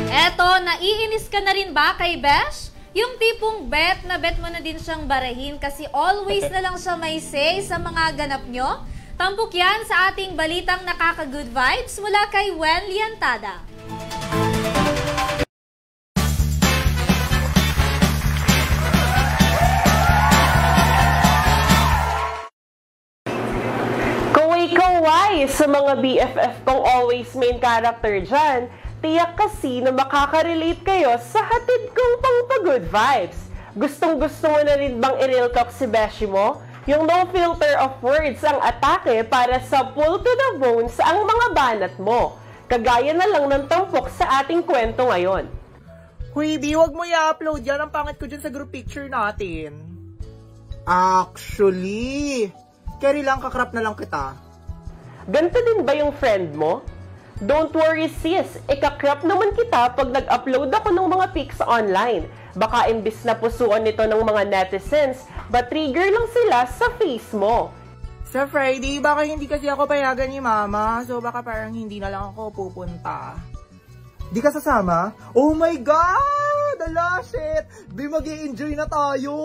Eto, naiinis ka na rin ba kay Besh? Yung tipong bet na bet mo na din siyang barahin kasi always na lang siya may say sa mga ganap nyo? Tampok yan sa ating balitang nakaka-good vibes mula kay Wen Liantada. Kaway sa mga BFF kong always main character dyan, tiyak kasi na makaka-relate kayo sa hatid kong pang-good vibes. Gustong-gusto mo na rin bang i-real talk si Beshi mo? Yung no filter of words ang atake para sa pull to the bone sa ang mga banat mo. Kagaya na lang ng tampok sa ating kwento ngayon. Huy, B, wag mo i-upload yan. Ang pangit ko dyan sa group picture natin. Actually, carry lang, kakrap na lang kita. Ganito din ba yung friend mo? Don't worry sis, ikakrap naman kita pag nag-upload ako ng mga pics online. Baka imbis na pusuan nito ng mga netizens, but trigger lang sila sa face mo. Sa Friday, baka hindi kasi ako payagan ni Mama, so baka parang hindi na lang ako pupunta. Di ka sasama? Oh my God! Ala, shit! Be, mag-i-enjoy na tayo!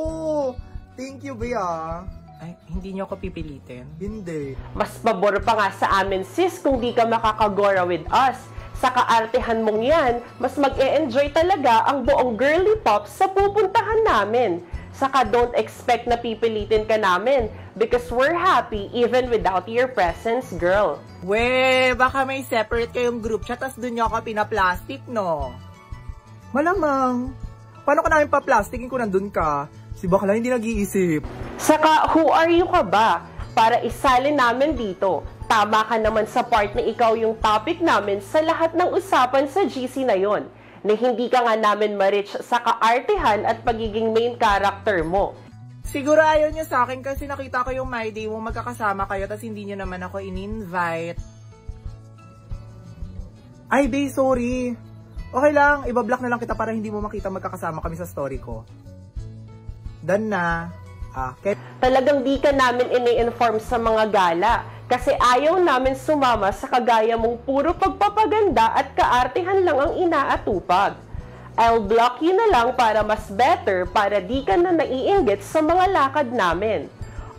Thank you, Be, ah. Ay, hindi niyo ako pipilitin? Hindi. Mas pabor pa nga sa amin sis kung di ka makakagora with us. Sa kaartehan mong yan, mas mag-e-enjoy talaga ang buong girly pop sa pupuntahan namin. Saka don't expect na pipilitin ka namin because we're happy even without your presence, girl. We, baka may separate kayong group chat tas dun niyo ako pinaplastic, no? Malamang. Paano ka namin pa-plastikin kung nandun ka? Si bakla hindi nag-iisip. Saka, who are you ka ba? Para isali namin dito. Tama ka naman sa part na ikaw yung topic namin sa lahat ng usapan sa GC na yon. Na hindi ka nga namin ma-reach sa kaartehan at pagiging main character mo. Siguro ayaw niyo sa akin kasi nakita ko yung My Day mo magkakasama kayo tas hindi niyo naman ako in-invite. Ay, Be, sorry. Okay lang, ibablock na lang kita para hindi mo makita magkakasama kami sa story ko. Done na. Talagang di ka namin ini-inform sa mga gala kasi ayaw namin sumama sa kagaya mong puro pagpapaganda at kaartehan lang ang inaatupag. I'll block you na lang para mas better para di ka na naiinggit sa mga lakad namin.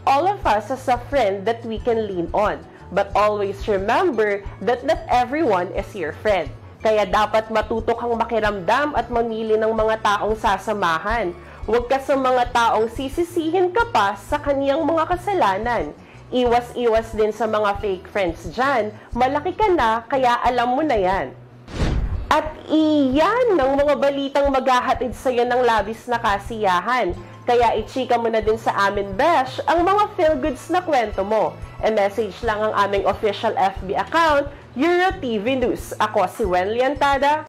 All of us as a friend that we can lean on, but always remember that not everyone is your friend. Kaya dapat matuto kang makiramdam at mamili ng mga taong sasamahan. Huwag ka sa mga taong sisisihin ka pa sa kaniyang mga kasalanan. Iwas-iwas din sa mga fake friends dyan. Malaki ka na, kaya alam mo na yan. At iyan ng mga balitang maghahatid sa'yo ng labis na kasiyahan. Kaya i-chika mo na din sa amin, Besh, ang mga feel-goods na kwento mo. E-message lang ang aming official FB account, EuroTV News. Ako si Wen Liantada.